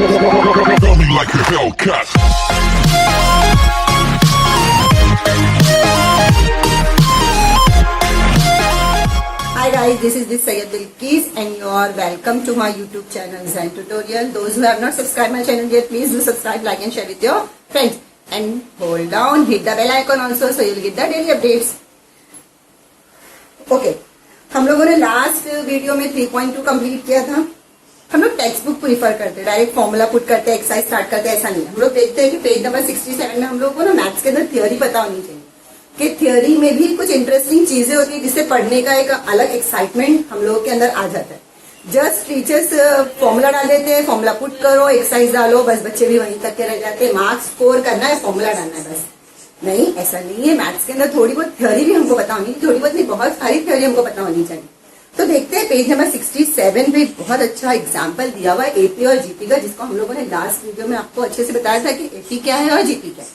Tell me like a Hellcat. Hi guys, this is Syed Bilkis and you are welcome to my YouTube channel Zen Tutorial. Those who have not subscribed my channel yet, please do subscribe, like and share with your friends. And hold down, hit the bell icon also so you will get the daily updates. Okay, हम लोगों ने last video में 3.2 complete किया था. हम लोग text book prefer करते हैं, डायरेक्ट फॉर्मूला पुट करते हैं, एक्सरसाइज स्टार्ट करते हैं, ऐसा नहीं है. हम लोग देखते हैं कि पेज नंबर 67 में हम लोगों को ना मैथ्स के अंदर थियोरी पता होनी चाहिए कि थियोरी में भी कुछ इंटरेस्टिंग चीजें होती है जिससे पढ़ने का एक अलग एक्साइटमेंट हम लोगों के अंदर आ जाता है. जस्ट टीचर्स फॉर्मूला डाल देते हैं, फॉर्मूला पुट करो, एक्सरसाइज डालो, बस बच्चे भी वहीं तक के रह जाते हैं. मार्क्स स्कोर करना है, फॉर्मूला डालना है, बस. नहीं, ऐसा नहीं है. मैथ्स के अंदर थोड़ी बहुत थ्योरी भी हमको पता होनी चाहिए, थोड़ी बहुत नहीं, बहुत सारी थ्योरी हमको पता होनी चाहिए. तो देखते हैं पेज नंबर 67 पे बहुत अच्छा एग्जाम्पल दिया हुआ है एपी और जीपी का, जिसको हम लोगों ने लास्ट वीडियो में आपको अच्छे से बताया था कि एपी क्या है और जीपी क्या है.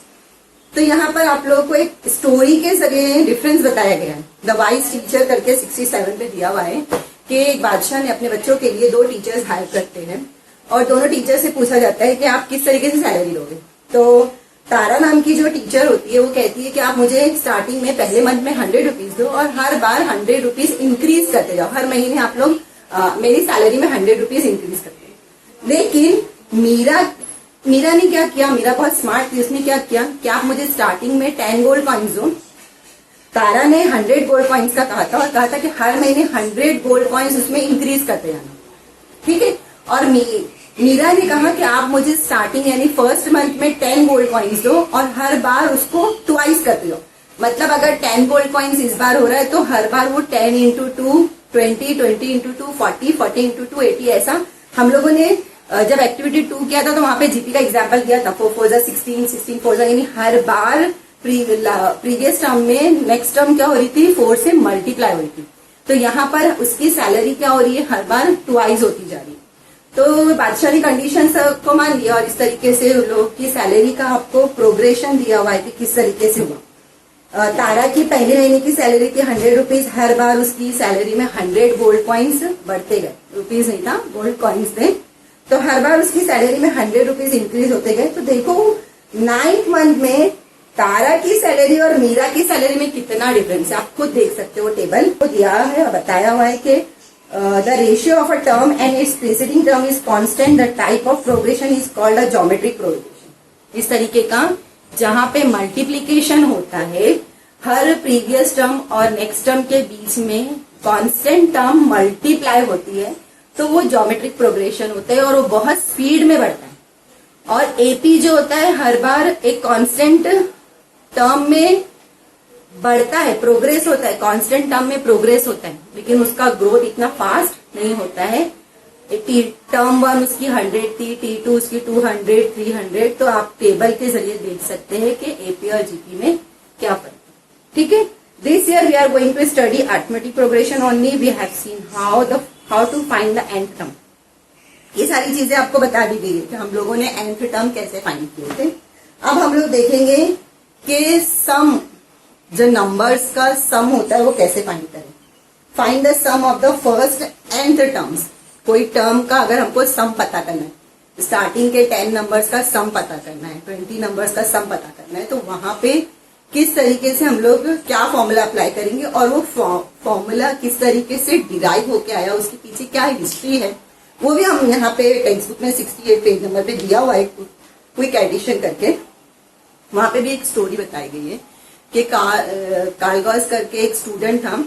तो यहाँ पर आप लोगों को एक स्टोरी के जरिए डिफरेंस बताया गया है. द वाइज टीचर करके 67 पे दिया हुआ है कि एक बादशाह ने अपने बच्चों के लिए 2 टीचर्स हायर करते हैं और दोनों टीचर से पूछा जाता है कि आप किस तरीके से सैलरी लोगे. तो तारा नाम की जो टीचर होती है वो कहती है कि आप मुझे स्टार्टिंग में पहले मंथ में 100 रुपीज दो और हर बार 100 रुपीज इंक्रीज करते जाओ. हर महीने आप लोग मेरी सैलरी में 100 रुपीज इंक्रीज करते हैं. लेकिन मीरा ने क्या किया, मीरा बहुत स्मार्ट थी, उसने क्या किया कि आप मुझे स्टार्टिंग में 10 गोल्ड कॉइन्स दो. तारा ने 100 गोल्ड कॉइन्स का कहा था और कहा था कि हर महीने 100 गोल्ड कॉइन्स उसमें इंक्रीज करते जाना. ठीक है. और मीरा ने कहा कि आप मुझे स्टार्टिंग यानी फर्स्ट मंथ में 10 गोल्ड कॉइन्स दो और हर बार उसको ट्वाइस करते जाओ. मतलब अगर 10 गोल्ड कॉइन्स इस बार हो रहा है तो हर बार वो 10 इंटू 2 20, 20 इंटू 2 40, 40 इंटू 2 80. ऐसा हम लोगों ने जब एक्टिविटी 2 किया था तो वहां पे जीपी का एग्जाम्पल दिया था. 4 4 16, 16 4 यानी हर बार प्रीवियस टर्म में नेक्स्ट टर्म क्या हो रही थी, 4 से मल्टीप्लाई हो रही थी. तो यहाँ पर उसकी सैलरी क्या हो रही है, हर बार ट्वाइस होती जा रही है. तो बादशाह ने कंडीशन को मान लिया और इस तरीके से लोग की सैलरी का आपको प्रोग्रेशन दिया हुआ है कि किस तरीके से हुआ. तारा की पहले महीने की सैलरी थी 100 रुपीज. हर बार उसकी सैलरी में 100 गोल्ड कॉइन्स बढ़ते गए. रुपीज नहीं था, गोल्ड कॉइन्स थे. तो हर बार उसकी सैलरी में 100 रुपीज इंक्रीज होते गए. तो देखो 9th मंथ में तारा की सैलरी और मीरा की सैलरी में कितना डिफरेंस है. आप खुद देख सकते हो. टेबल को दिया है, बताया हुआ है कि the ratio of a term and its preceding term is constant. The type of progression is called a geometric progression. इस तरीके का जहां पे मल्टीप्लीकेशन होता है, हर प्रीवियस टर्म और नेक्स्ट टर्म के बीच में कांस्टेंट टर्म मल्टीप्लाई होती है, तो वो ज्योमेट्रिक प्रोग्रेशन होता है और वो बहुत स्पीड में बढ़ता है. और एपी जो होता है हर बार एक कांस्टेंट टर्म में बढ़ता है, प्रोग्रेस होता है, कांस्टेंट टर्म में प्रोग्रेस होता है, लेकिन उसका ग्रोथ इतना फास्ट नहीं होता है. टर्म 1 उसकी 100 थी, T2 उसकी 200, 300. तो आप टेबल के जरिए देख सकते हैं कि एपी और जीपी में क्या फर्क है. ठीक है. This year we are going to study arithmetic progression only. We have seen how to find the nth term. ये सारी चीजें आपको बता दी गई है कि हम लोगों ने nth टर्म कैसे फाइंड किए थे. अब हम लोग देखेंगे कि सम, जो नंबर्स का सम होता है वो कैसे फाइंड करें. Find the sum of the first nth terms. कोई टर्म का अगर हमको सम पता करना है, स्टार्टिंग के 10 नंबर्स का सम पता करना है, 20 नंबर्स का सम पता करना है, तो वहां पे किस तरीके से हम लोग क्या फॉर्मूला अप्लाई करेंगे और वो फॉर्मूला किस तरीके से डिराइव होके आया, उसके पीछे क्या हिस्ट्री है, वो भी हम यहाँ पे टेक्स्ट बुक में 68 पेज नंबर पे दिया हुआ है क्विक एडिशन करके. वहां पे भी एक स्टोरी बताई गई है कि कार्लगॉस करके एक स्टूडेंट था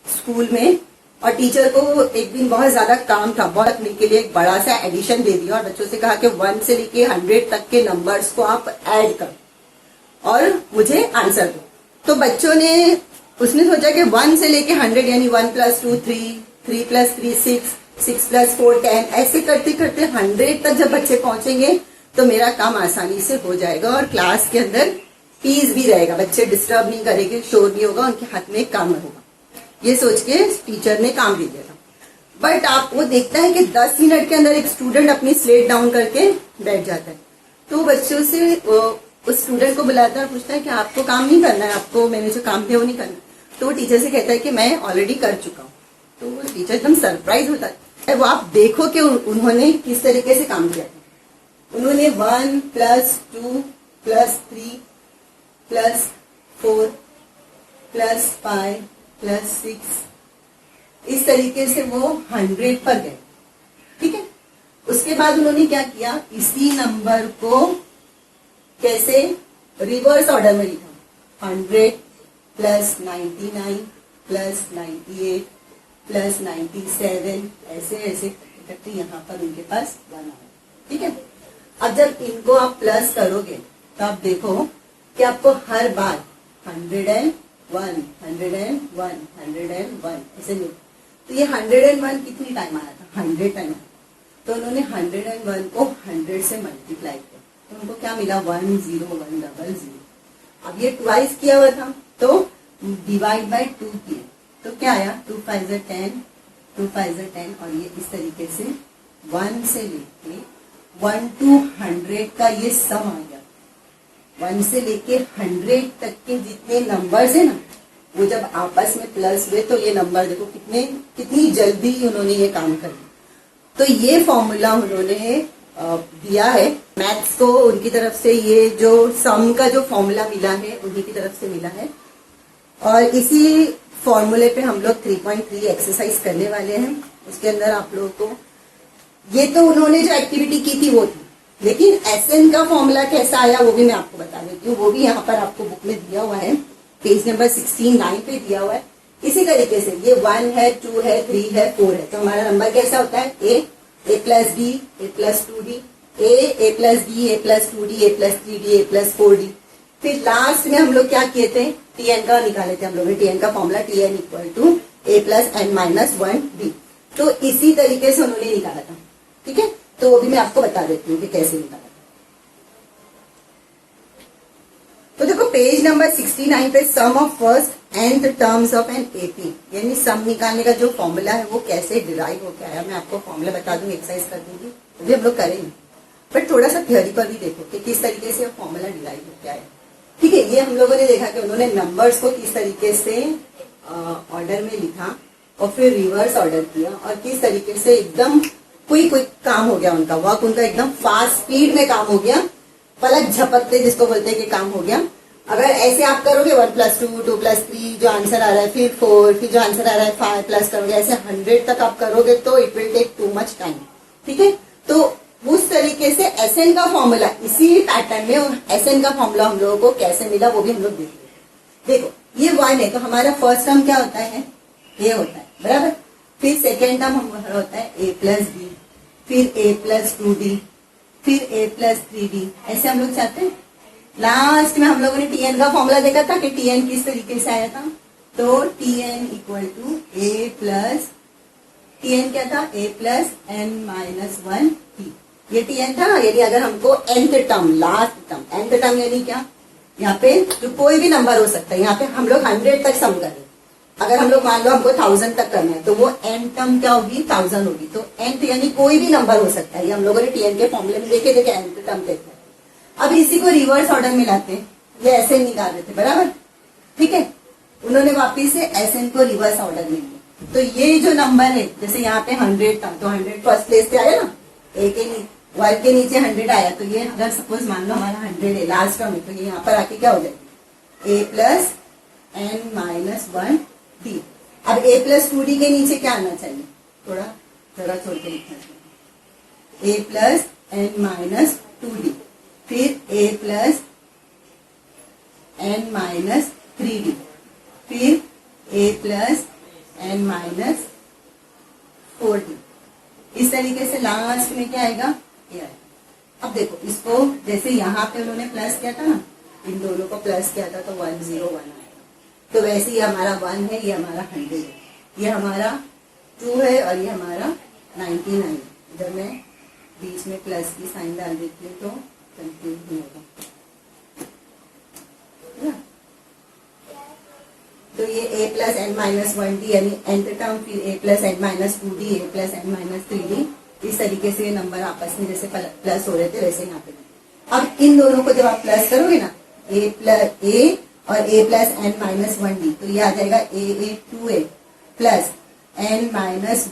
स्कूल में और टीचर को एक दिन बहुत ज्यादा काम था. बहुत लिखने के लिए एक बड़ा सा एडिशन दे दिया और बच्चों से कहा कि 1 से लेके 100 तक के नंबर्स को आप ऐड करो और मुझे आंसर दो. तो बच्चों ने, उसने सोचा कि 1 से लेके 100 यानी 1 + 2 3, 3 + 3 6, 6 + 4 10, ऐसे करते करते 100 तक जब बच्चे पहुंचेंगे तो मेरा काम आसानी से हो जाएगा और क्लास के अंदर पीस भी रहेगा, बच्चे डिस्टर्ब नहीं करेंगे, शोर नहीं होगा, उनके हाथ में काम होगा. ये सोच के टीचर ने काम दे दिया था. बट आप वो देखता है कि 10 मिनट के अंदर एक स्टूडेंट अपनी स्लेट डाउन करके बैठ जाता है. तो बच्चों से उस स्टूडेंट को बुलाता है और पूछता है कि आपको काम नहीं करना है, आपको मैंने जो काम दिया वो नहीं करना. तो वो टीचर से कहता है कि मैं ऑलरेडी कर चुका हूँ. तो वो टीचर एकदम सरप्राइज होता है वो आप देखो कि उन्होंने किस तरीके से काम किया था। उन्होंने 1 + 2 + 3 + 4 + 5 + 6 इस तरीके से वो 100 पर गए। ठीक है, उसके बाद उन्होंने क्या किया, इसी नंबर को कैसे रिवर्स ऑर्डर में लिखा, 100 + 99 + 98 + 97 ऐसे ऐसे करके यहाँ पर उनके पास जाना है। ठीक है, अब जब इनको आप प्लस करोगे तो आप देखो कि आपको हर बार 101 101 101 ऐसे मिले। तो ये 101 कितनी टाइम आया था, 100 टाइम आया। तो उन्होंने 101 को 100 से मल्टीप्लाई किया तो उनको क्या मिला, 10100। अब ये ट्वाइस किया हुआ था तो डिवाइड बाय 2 किए तो क्या आया, 2 5 10 2 5 10 और ये इस तरीके से 1 से लेके 1 to 100 का ये सम आ गया। 1 से लेके 100 तक के जितने नंबर्स है ना, वो जब आपस में प्लस हुए तो ये नंबर देखो कितनी जल्दी उन्होंने ये काम कर दिया। तो ये फॉर्मूला उन्होंने दिया है मैथ्स को, उनकी तरफ से ये जो सम का जो फॉर्मूला मिला है उन्हीं की तरफ से मिला है। और इसी फॉर्मूले पे हम लोग 3.3 एक्सरसाइज करने वाले हैं। उसके अंदर आप लोगों को ये तो उन्होंने जो एक्टिविटी की थी वो थी, लेकिन एसएन का फॉर्मूला कैसा आया वो भी मैं आपको बता देती हूँ। वो भी यहाँ पर आपको बुक में दिया हुआ है, पेज नंबर 69 पे दिया हुआ है। इसी तरीके से ये 1 है, 2 है, 3 है, 4 है, तो हमारा नंबर कैसा होता है, a + b a + 2d a + b a + 2d a + 3d a + 4d। फिर लास्ट में हम लोग क्या किए थे, tn का निकाले थे हम लोग ने, tn का formula tn = a + n - 1d। तो इसी तरीके से उन्होंने निकाला था। ठीक है, तो वो भी मैं आपको बता देती हूँ कि कैसे निकाला था। तो देखो पेज नंबर 69 पे sum of first nth terms of N AP, यानी सम निकालने का जो फॉर्मूला है वो कैसे डिराइव होकर आया, मैं आपको फॉर्मूला बता दूंगी, एक्सरसाइज कर दूंगी, वो भी हम लोग करेंगे। बट थोड़ा सा थ्योरी पर भी देखो कि किस तरीके से फॉर्मूला डिराइव होकर आया। ठीक है, ये हम लोगों ने देखा कि उन्होंने नंबर्स को किस तरीके से ऑर्डर में लिखा और फिर रिवर्स ऑर्डर किया और किस तरीके से एकदम क्विक काम हो गया उनका, वर्क उनका एकदम फास्ट स्पीड में काम हो गया, पलक झपकते जिसको बोलते हैं कि काम हो गया। अगर ऐसे आप करोगे 1 + 2 2 + 3 जो आंसर आ रहा है, फिर 4, फिर जो आंसर आ रहा है 5 प्लस करोगे, ऐसे 100 तक आप करोगे तो it will take too much time. ठीक है, तो उस तरीके से एसएन का फॉर्मूला, इसी पैटर्न में एसएन का फॉर्मूला हम लोगों को कैसे मिला वो भी हम लोग देखेंगे। देखो ये 1 है तो हमारा फर्स्ट टर्म क्या होता है, ए होता है, बराबर। फिर सेकेंड टर्म हमारा होता है a + b, फिर a + 2d, फिर a + 3d, ऐसे हम लोग चाहते हैं। लास्ट में हम लोगों ने tn का फॉर्मूला देखा था कि tn किस तरीके से आया था, तो tn = a + tn क्या था, a + n - 1t, ये tn था। यानी अगर हमको nth term, last term, nth term यानी क्या, यहाँ पे जो कोई भी नंबर हो सकता है, यहाँ पे हम लोग 100 तक सम करें। अगर हम लोग मान लो हमको 1000 तक करना है तो वो n टर्म क्या होगी, 1000 होगी। तो nth यानी कोई भी नंबर हो सकता है, ये हम लोगों ने tn के फॉर्मूले में देखे थे कि nth टर्म कहते हैं। अब इसी को रिवर्स ऑर्डर में लाते हैं, ये ऐसे निकाल रहे थे, बराबर। ठीक है, उन्होंने वापिस से एसएन को रिवर्स ऑर्डर में लिया। तो ये जो नंबर है, जैसे यहाँ पे 100 था तो 100 फर्स्ट प्लेस पे आया ना, ए के वर्ग के नीचे 100 आया, तो ये अगर सपोज मान लो हमारा 100 है लास्ट टर्म में, तो ये यहाँ पर आके क्या हो जाएगी, a + n - 1d। अब a + 2d के नीचे क्या आना चाहिए, थोड़ा जरा छोड़ के लिखना चाहिए, a + n - 2d, फिर a + n - 3d, फिर a + n - 4d। इस तरीके से लास्ट में क्या आएगा, ये आएगा। अब देखो इसको, जैसे यहाँ पे उन्होंने प्लस किया था ना, इन दोनों को प्लस किया था तो 101 आएगा। तो वैसे ये हमारा 1 है, ये हमारा 100 है, ये हमारा 2 है और ये हमारा 99 है। इधर मैं बीच में प्लस की साइन डाल देती हूँ तो कंफ्यूज नहीं होगा। तो ये a + n - 1d यानी nth टर्म, फिर a + n - 2d, a + n - 3d, इस तरीके से ये नंबर आपस में जैसे प्लस हो रहे थे वैसे यहाँ पे। अब इन दोनों को जब आप प्लस करोगे ना, a और a + n - 1d, तो ये आ जाएगा a 2a + n -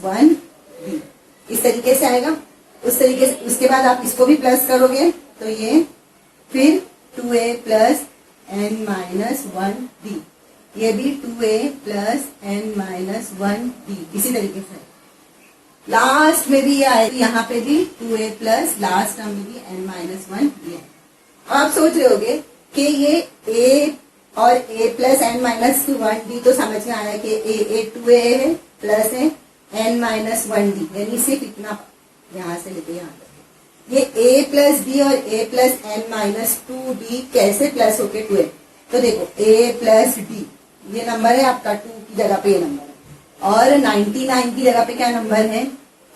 1d। इस तरीके से आएगा। उस तरीके से उसके बाद आप इसको भी प्लस करोगे तो ये फिर 2a plus n minus 1d, ये भी 2a plus n minus 1d इसी तरीके से। लास्ट में भी ये आएगा, यहाँ पे भी 2a प्लस लास्ट टर्म में भी n माइनस 1d है। आप सोच रहे होगे कि ये a और a plus n minus 1d तो समझ में आया कि a 2a है प्लस है n माइनस 1d, यानी सिर्फ इतना यहाँ से लेके यहाँ तक। ये a प्लस d और a plus n minus 2d कैसे प्लस होके 2a, तो देखो a प्लस d ये नंबर है आपका, 2 की जगह पे ये नंबर है, और 99 की जगह पे क्या नंबर है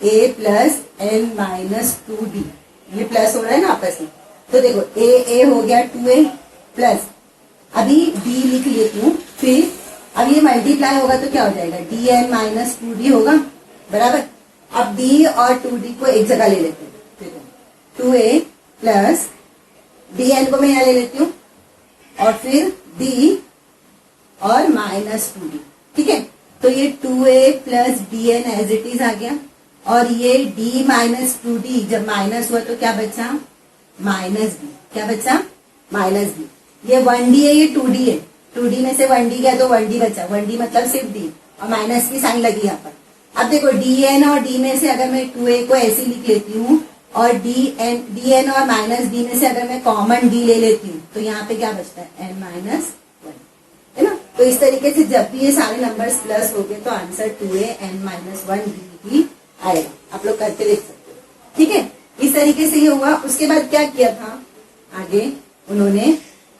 a plus n minus 2d, ये प्लस हो रहा है ना आपस में। तो देखो a हो गया 2a प्लस, अभी d लिख लेती हूँ, फिर अब ये मल्टीप्लाई होगा तो क्या हो जाएगा dn माइनस 2d होगा बराबर। अब d और 2d को एक जगह ले लेते हैं, 2a प्लस dn को मैं यहाँ ले लेती हूँ और फिर d और माइनस 2d, ठीक है। तो ये 2a plus dn as it is आ गया, और ये d माइनस 2d जब माइनस हुआ तो क्या बचा माइनस d, क्या बचा माइनस d। ये 1d है, ये 2d है, 2d में से 1d गया तो 1d बचा, 1d मतलब सिर्फ d और माइनस की साइन लगी यहाँ पर। अब देखो dn और d में से अगर मैं 2a को ऐसे लिख लेती हूँ और dn और माइनस d में से अगर मैं कॉमन d ले लेती हूँ तो यहाँ पे क्या बचता है n माइनस 1, है ना। तो इस तरीके से जब भी ये सारे नंबर्स प्लस हो गए तो answer 2a n minus 1d ही आएगा। आप लोग करके देख सकते हो, ठीक है। इस तरीके से ये हुआ। उसके बाद क्या किया था आगे उन्होंने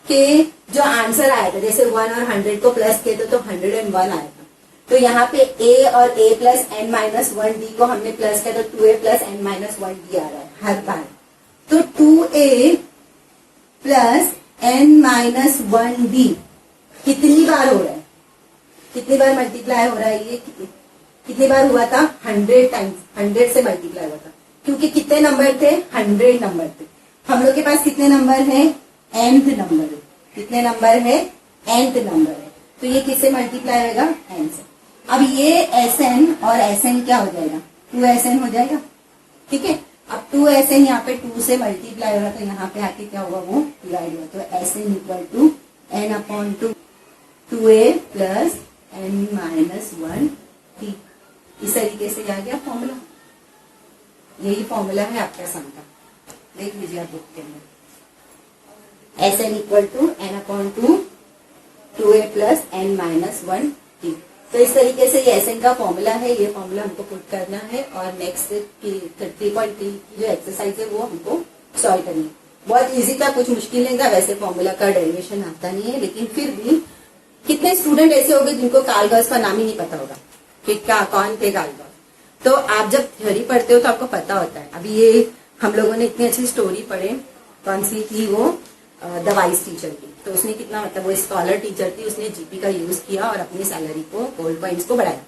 कि जो आंसर आया था, जैसे 1 और 100 को प्लस किया था तो 101 आया था, तो यहाँ पे a और a plus n minus 1d को हमने प्लस किया तो 2a plus n minus 1d आ रहा है हर बार। तो 2a plus n minus 1d कितनी बार हो रहा है, कितनी बार मल्टीप्लाई हो रहा है, ये कितनी बार हुआ था 100 टाइम्स, 100 से मल्टीप्लाई हुआ था, क्योंकि कितने नंबर थे 100 नंबर थे। हम लोग के पास कितने नंबर है nth नंबर है, कितने नंबर है nth नंबर है, तो ये किससे मल्टीप्लाई होगा n से। अब ये Sn और Sn क्या हो जाएगा 2Sn हो जाएगा, ठीक है। अब 2Sn यहाँ पे 2 से मल्टीप्लाई होगा तो यहाँ पे आके क्या होगा वो डिवाइड होगा, तो Sn equal to n upon 2a plus n minus 1d। इस तरीके से आ गया फॉर्मूला, यही फॉर्मूला है आपका सम का, देख लीजिए आप बुक के अंदर। Sn equal to n upon 2a plus n minus 1d। तो इस तरीके से ये Sn का फॉर्मूला है, ये फॉर्मूला हमको पुट करना है और नेक्स्ट 3.3 की जो एक्सरसाइज है वो हमको सॉल्व करनी है। बहुत इजी था, कुछ मुश्किल नहीं था, वैसे फॉर्मूला का डेरिवेशन आता नहीं है, लेकिन फिर भी कितने स्टूडेंट ऐसे होंगे जिनको कार्ल गॉस का नाम ही नहीं पता होगा कि क्या कौन थे कार्ल गॉस। तो आप जब थ्योरी पढ़ते हो तो आपको पता होता है। अभी ये हम लोगों ने इतनी अच्छी स्टोरी पढ़े, कौन सी थी वो द वाइस टीचर की, तो उसने कितना मतलब वो स्कॉलर टीचर थी, उसने जीपी का यूज किया और अपनी सैलरी को गोल्ड पॉइंट्स को बढ़ाया।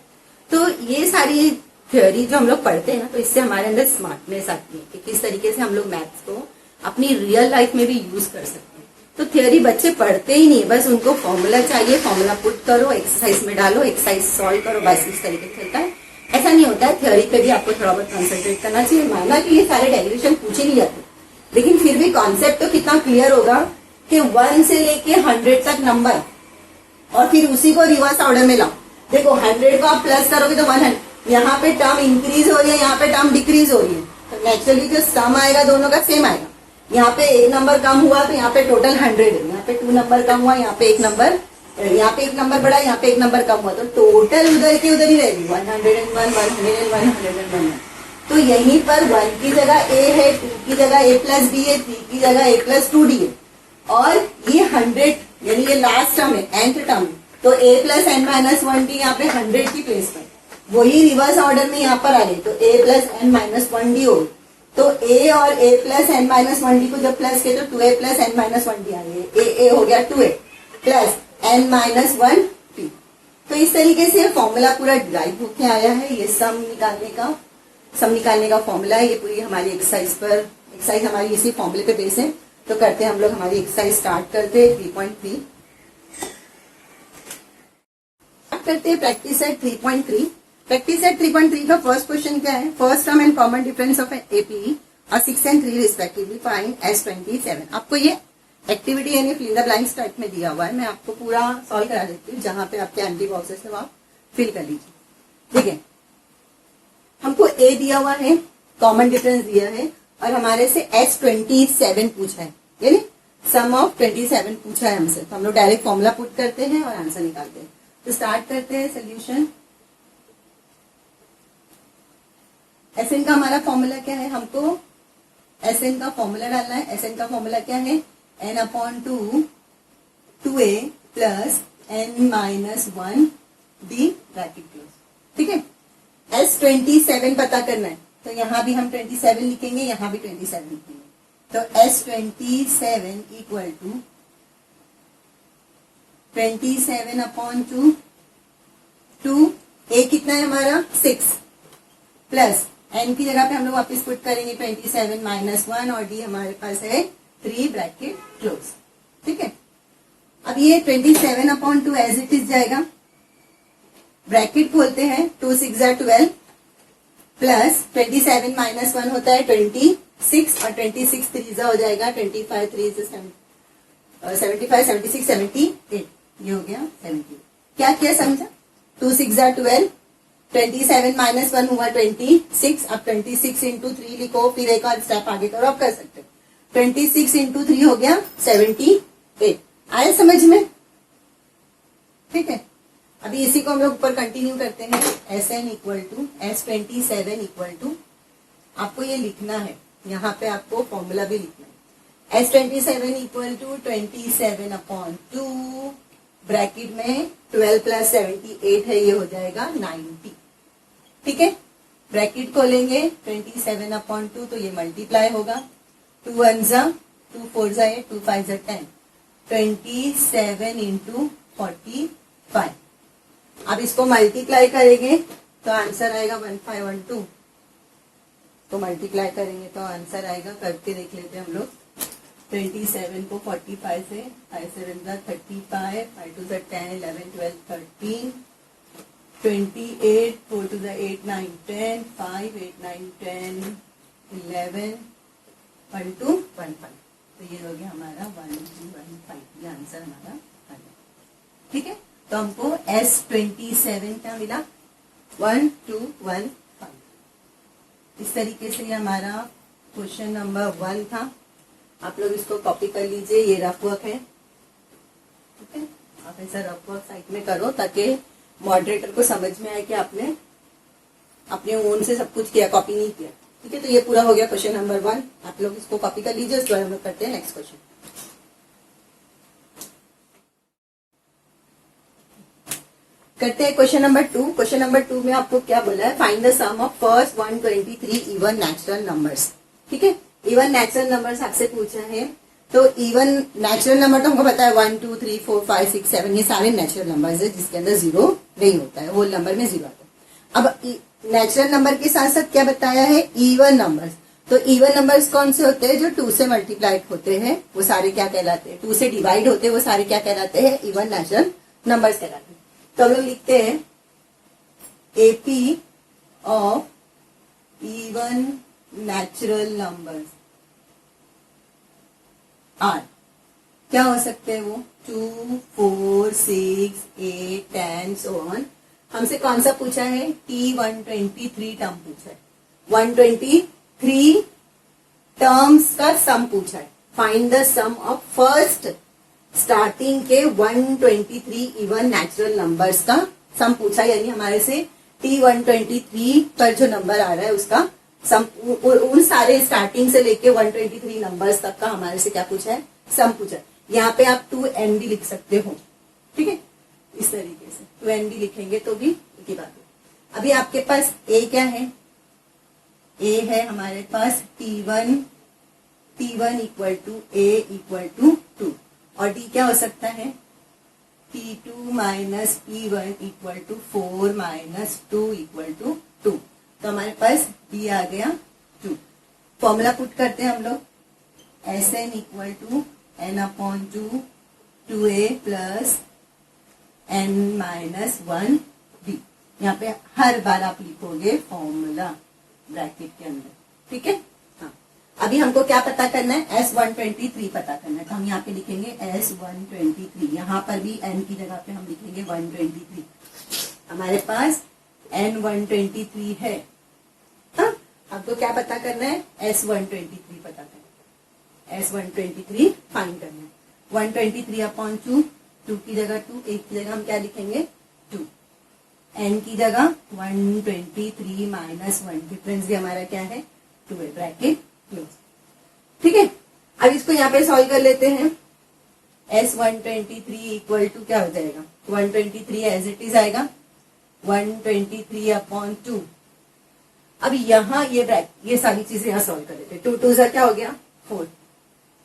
तो ये सारी थ्योरी जो हम लोग पढ़ते हैं ना, तो इससे हमारे अंदर स्मार्टनेस आती है कि किस तरीके से हम लोग मैथ्स को अपनी रियल लाइफ में भी यूज कर सकते हैं। तो थ्योरी बच्चे पढ़ते ही नहीं, बस उनको फॉर्मूला चाहिए, फॉर्मूला पुट करो, एक्सरसाइज में डालो, एक्सरसाइज सॉल्व करो, बस इस तरीके से चलता है। ऐसा नहीं होता है, थ्योरी पे भी आपको थोड़ा बहुत कंसंट्रेट करना चाहिए। माना कि ये सारे डेरिवेशन पूछे नहीं जाते, लेकिन फिर भी कॉन्सेप्ट तो कितना क्लियर होगा कि 1 से लेके 100 तक नंबर और फिर उसी को रिवर्स ऑर्डर में लाओ। देखो 100 को आप प्लस करोगे तो 100, यहाँ पे टर्म इंक्रीज हो रही है, यहाँ पे टर्म डिक्रीज हो रही है, तो नेचुरली जो सम आएगा दोनों का सेम आएगा। यहाँ पे एक नंबर कम हुआ तो यहाँ पे टोटल 100 है, यहाँ पे 2 नंबर कम हुआ, यहाँ पे एक नंबर बढ़ा, यहाँ पे एक नंबर कम हुआ, तो टोटल उधर की उधर ही रहेगी 101, 101, 101। तो यहीं पर 1 की जगह a है, 2 की जगह a प्लस b है, 3 की जगह a प्लस 2d है, और ये 100 यानी ये लास्ट टर्म है, nth टर्म, तो a plus n minus 1d यहाँ पे 100 की प्लेस पर, वही रिवर्स ऑर्डर में यहाँ पर आ गई, तो a plus n minus 1d हो। तो a और a plus n minus 1d को जब प्लस किया तो 2a plus n minus 1d आ गई, a हो गया 2a plus n minus 1d। तो इस तरीके से फॉर्मूला पूरा डिराइव होके आया है। ये सम निकालने का फॉर्मूला है, ये पूरी हमारी एक्सरसाइज हमारी इसी फॉर्मूले पे बेस है। तो करते हैं हम लोग हमारी एक्सरसाइज स्टार्ट करते हैं 3.3 करते हैं। प्रैक्टिस है 3.3। प्रैक्टिस सेट 3.3 का फर्स्ट क्वेश्चन क्या है? First term and common difference of AP और 6 and 3 रिस्पेक्टिवली फाइंड S27। आपको ये एक्टिविटी यानी fill in the blanks type में दिया हुआ है, मैं आपको पूरा सॉल्व करा देती हूँ, जहां पे आपके एम्प्टी बॉक्सेस है आप फिल कर लीजिए। ठीक है, हमको ए दिया हुआ है, कॉमन डिफरेंस दिया है और हमारे से S27 पूछा है, यानी सम ऑफ 27 पूछा है हमसे। तो हम लोग डायरेक्ट फॉर्मूला पुट करते हैं और आंसर निकालते हैं। तो स्टार्ट करते हैं सोल्यूशन। एसएन का हमारा फॉर्मूला क्या है? हमको एसएन का फॉर्मूला डालना है। एसएन का फॉर्मूला क्या है? n/2 2a plus n-1 d bracket close. ठीक है, S27 पता करना है, तो यहां भी हम 27 लिखेंगे, यहां भी 27 लिखेंगे। तो S27 इक्वल टू 27/2 2 a कितना है हमारा 6 प्लस n की जगह पे हम लोग वापस पुट करेंगे 27 -1 और d हमारे पास है 3 ब्रैकेट क्लोज। ठीक है, अब ये 27/2 एज इट इज जाएगा, ब्रैकेट खोलते हैं, 2 6 12 प्लस 27 -1 होता है 26 और 26 3 हो जाएगा 25 3 75 76 78, ये हो गया 70। क्या किया समझा? 2 6 12 27 -1 हुआ 26, अब 26 इंटू 3 लिखो, फिर एक और स्टेप आगे करो, आप कर सकते हो। 26 इंटू 3 हो गया 78। आया समझ में? ठीक है, अभी इसी को हम लोग ऊपर कंटिन्यू करते हैं। Sn equal to S27 equal to, आपको ये लिखना है, यहाँ पे आपको फॉर्मूला भी लिखना है। S27 इक्वल टू 27/2 ब्रैकेट में 12 प्लस 78 है, ये हो जाएगा 90। ठीक है, ब्रैकेट खोलेंगे 27/2 तो ये मल्टीप्लाई होगा, 2 1 जा 2 4 जा 2 5 जा 10, 27 इंटू 45। अब इसको मल्टीप्लाई करेंगे तो आंसर आएगा 1512। तो मल्टीप्लाई करेंगे तो आंसर आएगा, करके देख लेते हैं हम लोग। 27 को 45 से 5 7 35, 5 2 10 11 12 13, 28 4 2 8 9 10, 5 8 9 10 11 1 2 1 5। तो ये हो गया हमारा 1 2 1 5, ये आंसर हमारा आ गया। ठीक है, तो हमको S27 क्या मिला? 1 2 1 5। इस तरीके से ये हमारा क्वेश्चन नंबर 1 था। आप लोग इसको कॉपी कर लीजिए, ये रफ वर्क है। ठीक है, आप ऐसा रफ वर्क साइड में करो ताकि मॉडरेटर को समझ में आए कि आपने अपने ओन से सब कुछ किया, कॉपी नहीं किया। ठीक है, तो ये पूरा हो गया क्वेश्चन नंबर 1। आप लोग इसको कॉपी कर लीजिए, उसके बाद हम लोग करते हैं नेक्स्ट क्वेश्चन। करते हैं क्वेश्चन नंबर 2। क्वेश्चन नंबर 2 में आपको क्या बोला है? Find the sum of first 123 even natural numbers. ठीक है, इवन नेचुरल नंबर्स आपसे पूछा है, तो इवन नेचुरल नंबर तो हमको पता है 1 2 3 4 5 6 7, ये सारे नेचुरल नंबर्स है जिसके अंदर जीरो नहीं होता है, होल नंबर में जीरो आता है। अब नेचुरल नंबर के साथ साथ क्या बताया है? Even numbers. तो इवन नंबर्स कौन से होते हैं? जो 2 से मल्टीप्लाइड होते हैं वो सारे क्या कहलाते हैं? 2 से डिवाइड होते हैं वो सारे क्या कहलाते हैं? इवन नेचुरल नंबर्स कहलाते हैं। तो हम लोग लिखते हैं AP of even natural numbers are क्या हो सकते हैं? वो 2 4 6 8 10 so on। हमसे कौन सा पूछा है? T123 टर्म पूछा है, 123 टर्म्स का सम पूछा है। Find the sum of first starting के 123 इवन नेचुरल नंबर्स का सम पूछा, यानी हमारे से T123 पर जो नंबर आ रहा है उसका सम, उन सारे स्टार्टिंग से लेके 123 नंबर्स तक का हमारे से क्या पूछा है? सम पूछा है। यहाँ पे आप 2n भी लिख सकते हो। ठीक है, इस तरीके से 2n भी लिखेंगे तो भी एक ही बात है। अभी आपके पास a क्या है? a है हमारे पास T1 equal to a equal to 2 और d क्या हो सकता है? T2 minus P1 equal to 4 minus 2 equal to 2। तो हमारे पास d आ गया 2। फॉर्मूला पुट करते हैं हम लोग, Sn equal to n/2 2a plus n-1 d। यहाँ पे हर बार आप लिखोगे फॉर्मूला ब्रैकेट के अंदर, ठीक है। हाँ, अभी हमको क्या पता करना है, S123 पता करना है, तो हम यहाँ पे लिखेंगे S123। यहाँ पर भी n की जगह पे हम लिखेंगे 123। हमारे पास N123 है। हाँ, आपको क्या पता करना है, S123 पता करना है, S123 फाइंड करना है। 123/2, 2 की जगह 2, 1 की जगह हम क्या लिखेंगे 2, n की जगह 123 माइनस 1, डिफरेंस भी हमारा क्या है 2 है, ब्रैकेट क्लोज, ठीक है। अब इसको यहाँ पे सॉल्व कर लेते हैं। S123 इक्वल टू क्या हो जाएगा, 123 एज इट इज आएगा, 123/2। अब यहाँ ये सारी चीजें यहाँ सॉल्व कर लेते हैं। 2 2 क्या हो गया 4,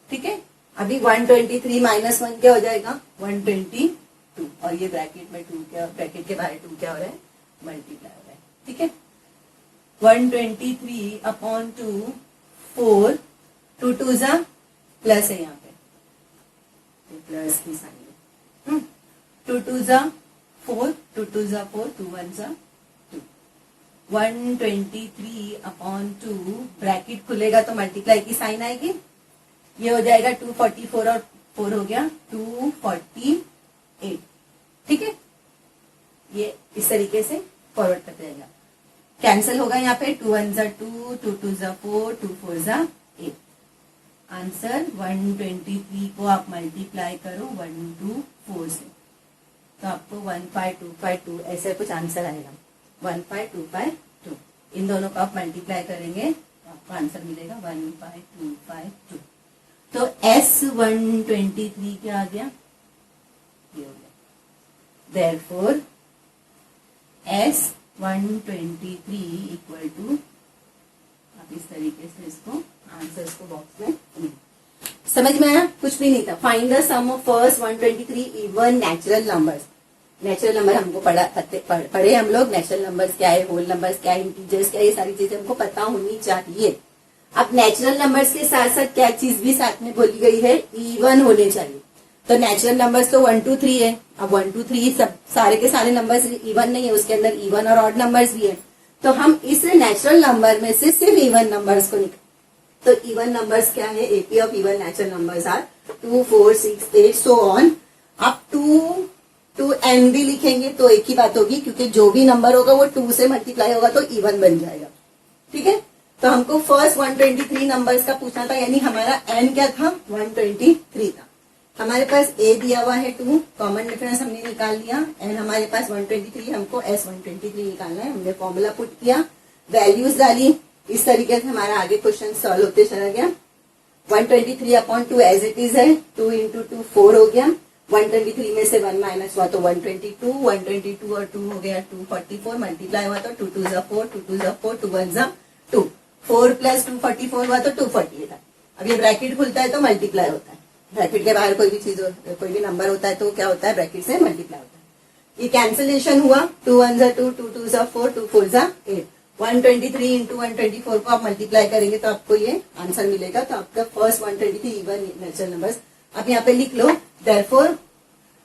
ठीक है। अभी 123 माइनस 1 क्या हो जाएगा 122, और ये ब्रैकेट में 2 क्या, ब्रैकेट के बाहर 2 क्या हो रहा है मल्टीप्लाई हो रहा है, ठीक है। 123/2 4, 2 2 प्लस है यहाँ पे, प्लस की साइन, 2 2 4, 2 2 4, 2 1 2। 123/2 ब्रैकेट खुलेगा तो मल्टीप्लाई की साइन आएगी, ये हो जाएगा 244 और 4 हो गया 248, ठीक है। ये इस तरीके से फॉरवर्ड करते जाएगा, कैंसिल होगा यहाँ पे 2 1 2, 2 2 4, 2 4 8। आंसर 123 को आप मल्टीप्लाई करो 124 से, तो आपको 15252 ऐसे कुछ आंसर आएगा, 15252। इन दोनों को आप मल्टीप्लाई करेंगे तो आपको आंसर मिलेगा 15252। तो S123 क्या आ गया, ये हो गया। Therefore S123 इक्वल टू, आप इस तरीके से इसको आंसर्स को बॉक्स में समझ में आया, कुछ भी नहीं था। Find the sum of first 123 even natural numbers. Natural number हमको पढ़े हम लोग, नेचुरल नंबर्स क्या है, होल नंबर्स क्या है, इंटीजर्स क्या है, ये सारी चीजें हमको पता होनी चाहिए। अब नेचुरल नंबर्स के साथ साथ क्या चीज भी साथ में बोली गई है, इवन होने चाहिए। तो नेचुरल नंबर्स तो 1 2 3 है, अब 1 2 3 सब सारे के सारे नंबर्स इवन नहीं है, उसके अंदर इवन और ऑड नंबर्स भी है। तो हम इस नेचुरल नंबर में से सिर्फ इवन नंबर्स को निकाल, तो इवन नंबर्स क्या है, AP of even natural numbers are 2 4 6 8 so on up to n भी लिखेंगे तो एक ही बात होगी, क्योंकि जो भी नंबर होगा वो 2 से मल्टीप्लाई होगा तो इवन बन जाएगा, ठीक है। तो हमको फर्स्ट 123 नंबर्स का पूछना था, यानी हमारा n क्या था 123 था। हमारे पास a दिया हुआ है 2, कॉमन डिफरेंस हमने निकाल लिया, n हमारे पास 123, हमको S123 निकालना है। हमने फॉर्मूला पुट किया, वैल्यूज डाली, इस तरीके से हमारा आगे क्वेश्चन सॉल्व होते चला गया। 123/2 एज इट इज है, 2 × 2 4 हो गया, 123 में से 1 माइनस हुआ तो 122, 122 और 2 हो गया 244, मल्टीप्लाई हुआ तो 2 2 4, 2 2 4, 2 1 2, 4 प्लस 244 हुआ तो 248 था। अब ये ब्रैकेट खुलता है तो मल्टीप्लाई होता है, ब्रैकेट के बाहर कोई भी चीज कोई भी नंबर होता है तो क्या होता है, ब्रैकेट से मल्टीप्लाई होता है। ये कैंसिलेशन हुआ, 2 1 2, 2 2 4, 2 4 8। 123 इंटू 124 को आप मल्टीप्लाई करेंगे तो आपको ये आंसर मिलेगा। तो आपका फर्स्ट 123 इवन नेचुरल नंबर्स आप यहाँ पे लिख लो। Therefore,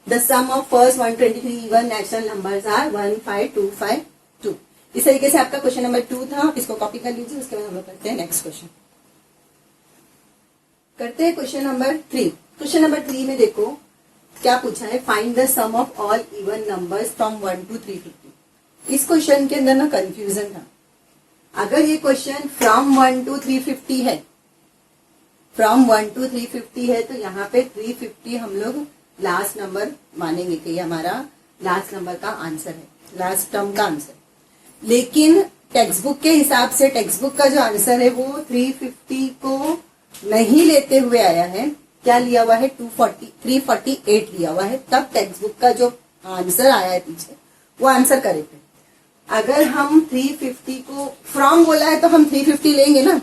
the sum of first 123 even natural numbers are 15252। इस तरीके से आपका क्वेश्चन नंबर 2 था, इसको कॉपी कर लीजिए। उसके बाद हम लोग करते हैं नेक्स्ट क्वेश्चन। करते हैं क्वेश्चन नंबर 3। क्वेश्चन नंबर 3 में देखो क्या पूछा है, find the sum of all even numbers from 1 to 350। इस क्वेश्चन के अंदर ना कंफ्यूजन था। अगर ये क्वेश्चन फ्रॉम 1 to 350 है, फ्रॉम 1 to 350 है, तो यहाँ पे 350 हम लोग लास्ट नंबर मानेंगे कि ये हमारा लास्ट नंबर का आंसर है, लास्ट टर्म का आंसर। लेकिन टेक्स्ट बुक के हिसाब से टेक्स्ट बुक का जो आंसर है वो 350 को नहीं लेते हुए आया है। क्या लिया हुआ है, 348 लिया हुआ है। तब टेक्स्ट बुक का जो आंसर आया है पीछे वो आंसर करेक्ट है। अगर हम 350 को फ्रॉम बोला है तो हम 350 लेंगे ना,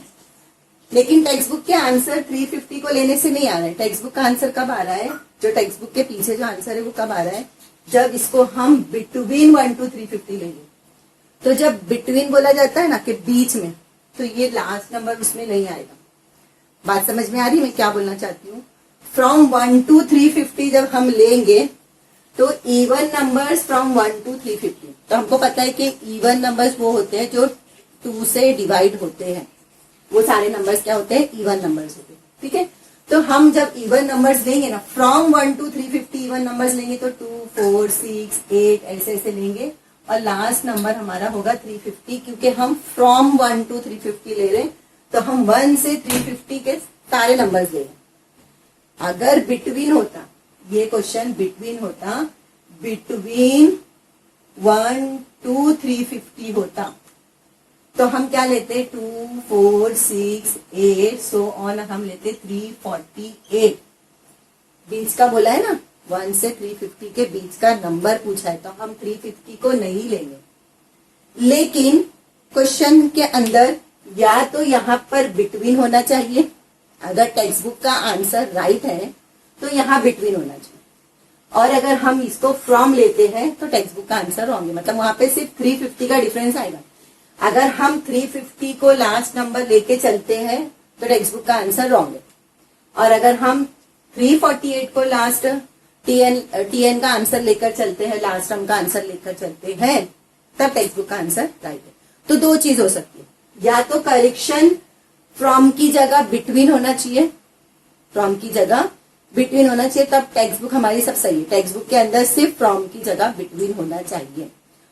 लेकिन टेक्स्ट बुक के आंसर 350 को लेने से नहीं आ रहा है। टेक्स्ट बुक का आंसर कब आ रहा है, जो टेक्स्ट बुक के पीछे जो आंसर है वो कब आ रहा है, जब इसको हम बिटवीन 1 to 350 लेंगे। तो जब बिटवीन बोला जाता है ना कि बीच में, तो ये लास्ट नंबर उसमें नहीं आएगा। बात समझ में आ रही मैं क्या बोलना चाहती हूँ। फ्रॉम 1 to 350 जब हम लेंगे तो इवन नंबर्स फ्रॉम 1 to 350, तो हमको पता है कि इवन नंबर्स वो होते हैं जो 2 से डिवाइड होते हैं, वो सारे नंबर्स क्या होते हैं, इवन नंबर्स होते हैं। ठीक है, तो हम जब इवन नंबर्स लेंगे ना, फ्रॉम 1 to 350 इवन नंबर्स लेंगे तो 2, 4, 6, 8 ऐसे ऐसे लेंगे, और लास्ट नंबर हमारा होगा 350, क्योंकि हम फ्रॉम 1 to 350 ले रहे हैं, तो हम 1 से 350 के सारे नंबर्स ले रहे हैं। अगर बिटवीन होता, ये क्वेश्चन बिटवीन होता, बिटवीन 1 to 350 होता, तो हम क्या लेते, 2, 4, 6, 8 सो ऑन, हम लेते 348। बीच का बोला है ना, 1 से 350 के बीच का नंबर पूछा है, तो हम 350 को नहीं लेंगे। लेकिन क्वेश्चन के अंदर या तो यहाँ पर बिटवीन होना चाहिए, अगर टेक्स्ट बुक का आंसर राइट है तो यहाँ बिटवीन होना चाहिए, और अगर हम इसको फ्रॉम लेते हैं तो टेक्स्ट बुक का आंसर रॉन्ग है, मतलब वहां पे सिर्फ 350 का डिफरेंस आएगा। अगर हम 350 को लास्ट नंबर लेके चलते हैं तो टेक्स्ट बुक का आंसर रॉन्ग है, और अगर हम 348 को लास्ट टीएन का आंसर लेकर चलते हैं, लास्ट टर्म का आंसर लेकर चलते हैं, तब टेक्स्ट बुक का आंसर राइट है। तो दो चीज हो सकती है, या तो करेक्शन फ्रॉम की जगह बिटवीन होना चाहिए, फ्रॉम की जगह बिटवीन होना चाहिए, तब टेक्स्ट बुक हमारी सब सही है। टेक्स्ट बुक के अंदर सिर्फ फ्रॉम की जगह बिटवीन होना चाहिए।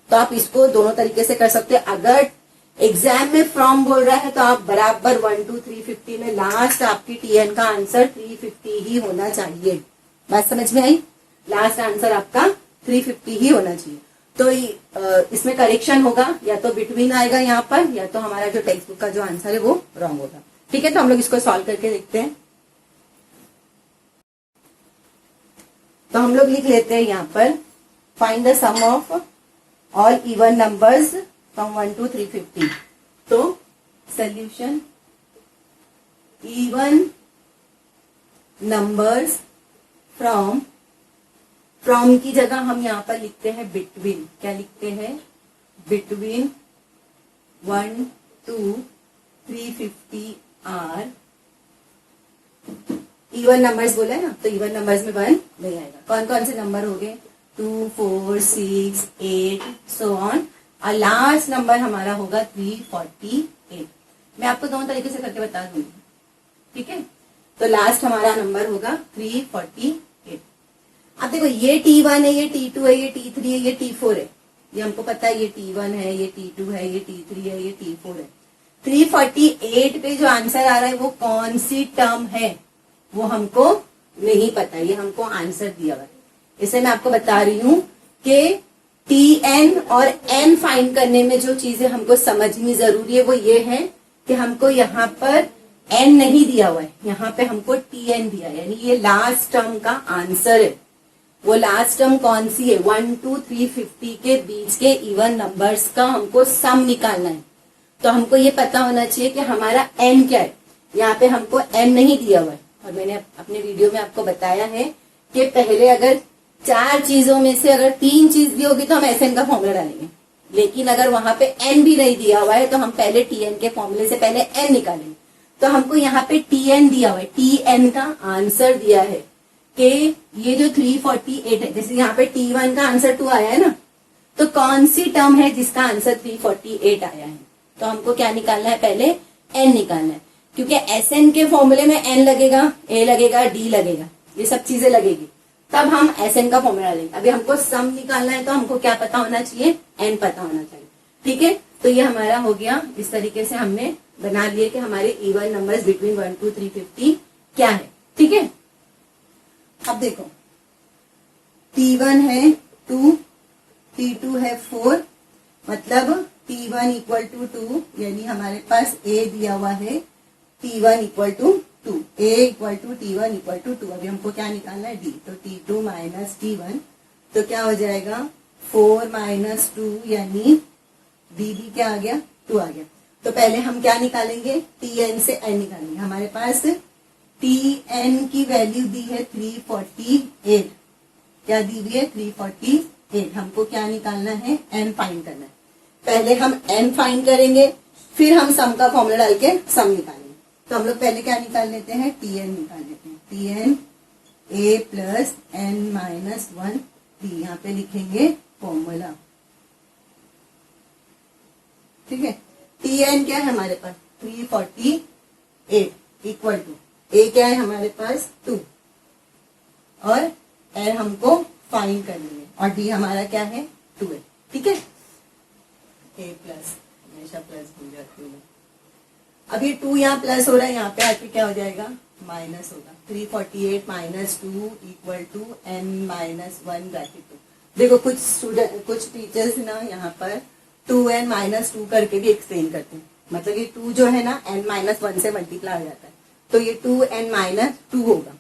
तो आप इसको दोनों तरीके से कर सकते हैं। अगर एग्जाम में फ्रॉम बोल रहा है तो आप बराबर 1 to 350 में लास्ट आपकी टीएन का आंसर 350 ही होना चाहिए। बात समझ में आई? लास्ट आंसर आपका 350 ही होना चाहिए। तो इसमें करेक्शन होगा, या तो बिटवीन आएगा यहाँ पर, या तो हमारा जो टेक्स्ट बुक का जो आंसर है वो रॉन्ग होगा। ठीक है, तो हम लोग इसको सॉल्व करके देखते हैं। तो हम लोग लिख लेते हैं यहाँ पर, find the sum of all even numbers from 1 to 350। तो सोल्यूशन, इवन नंबर्स फ्रॉम की जगह हम यहाँ पर लिखते हैं बिटवीन। क्या लिखते हैं? Between 1 to 350 are even numbers बोला है ना, तो इवन नंबर्स में 1 नहीं आएगा। कौन कौन से नंबर हो गए? 2, 4, 6, 8 सो ऑन, और लास्ट नंबर हमारा होगा 348। मैं आपको दोनों तरीके से करके बता दूंगी। ठीक है, तो लास्ट हमारा नंबर होगा 348। अब देखो, ये T1 है, ये T2 है, ये T3 है, ये T4 है, ये हमको पता है। ये T1 है, ये T2 है, ये T3 है, ये T4 है। 348 पे जो आंसर आ रहा है वो कौन सी टर्म है वो हमको नहीं पता, ये हमको आंसर दिया हुआ है। इसे मैं आपको बता रही हूं कि TN और N फाइंड करने में जो चीजें हमको समझनी जरूरी है वो ये है कि हमको यहाँ पर N नहीं दिया हुआ है, यहाँ पे हमको TN दिया है, यानी ये लास्ट टर्म का आंसर है। वो लास्ट टर्म कौन सी है? 1 to 350 के बीच के इवन नंबर्स का हमको सम निकालना है। तो हमको ये पता होना चाहिए कि हमारा N क्या है। यहाँ पे हमको N नहीं दिया हुआ है, और मैंने अपने वीडियो में आपको बताया है कि पहले अगर 4 चीजों में से अगर 3 चीज दी होगी तो हम SN का फॉर्मूला डालेंगे, लेकिन अगर वहां पे N भी नहीं दिया हुआ है तो हम पहले TN के फॉर्मूले से पहले N निकालेंगे। तो हमको यहाँ पे TN दिया हुआ है, TN का आंसर दिया है कि ये जो 348 है, जैसे यहाँ पे T1 का आंसर 2 आया है ना, तो कौन सी टर्म है जिसका आंसर 348 आया है? तो हमको क्या निकालना है? पहले N निकालना है, क्योंकि SN के फॉर्मूले में N लगेगा, A लगेगा, D लगेगा, ये सब चीजें लगेगी, तब हम SN का फॉर्मूला लेंगे। अभी हमको सम निकालना है तो हमको क्या पता होना चाहिए? N पता होना चाहिए। ठीक है, तो ये हमारा हो गया। इस तरीके से हमने बना लिए कि हमारे इवन नंबर्स बिटवीन 1 to 350 क्या है। ठीक है, अब देखो, T1 है 2, T2 है 4, मतलब T1 इक्वल टू 2, यानी हमारे पास A दिया हुआ है T1 equal to 2, A equal to T1 equal to 2। अभी हमको क्या निकालना है? D। तो T2 माइनस T1, तो क्या हो जाएगा? 4 माइनस 2, यानी D भी क्या आ गया? 2 आ गया। तो पहले हम क्या निकालेंगे? TN से N निकालेंगे। हमारे पास TN की वैल्यू दी है 348। क्या दी हुई है? 348। हमको क्या निकालना है? N फाइंड करना है। पहले हम N फाइंड करेंगे, फिर हम सम का फॉर्मूला डाल के सम निकालेंगे। तो हम लोग पहले क्या निकाल लेते हैं? TN निकाल लेते हैं। TN A plus N minus 1 3, यहाँ पे लिखेंगे फॉर्मूला, ठीक है। Tn क्या है हमारे पास 348 इक्वल टू ए क्या है हमारे पास 2 और एल हमको फाइंड करनी है और डी हमारा क्या है 2 है, ठीक है। ए प्लस, हमेशा प्लस भूल जाती हूँ। अब ये 2 यहाँ प्लस हो रहा है, यहाँ पे आके क्या हो जाएगा माइनस होगा। 348 minus 2 equal to n minus 1 bracket 2। देखो कुछ टीचर्स ना यहाँ पर 2n माइनस 2 करके भी एक्सप्लेन करते हैं, मतलब ये 2 जो है ना n माइनस 1 से मल्टीप्लाई हो जाता है, तो ये 2n माइनस 2 होगा।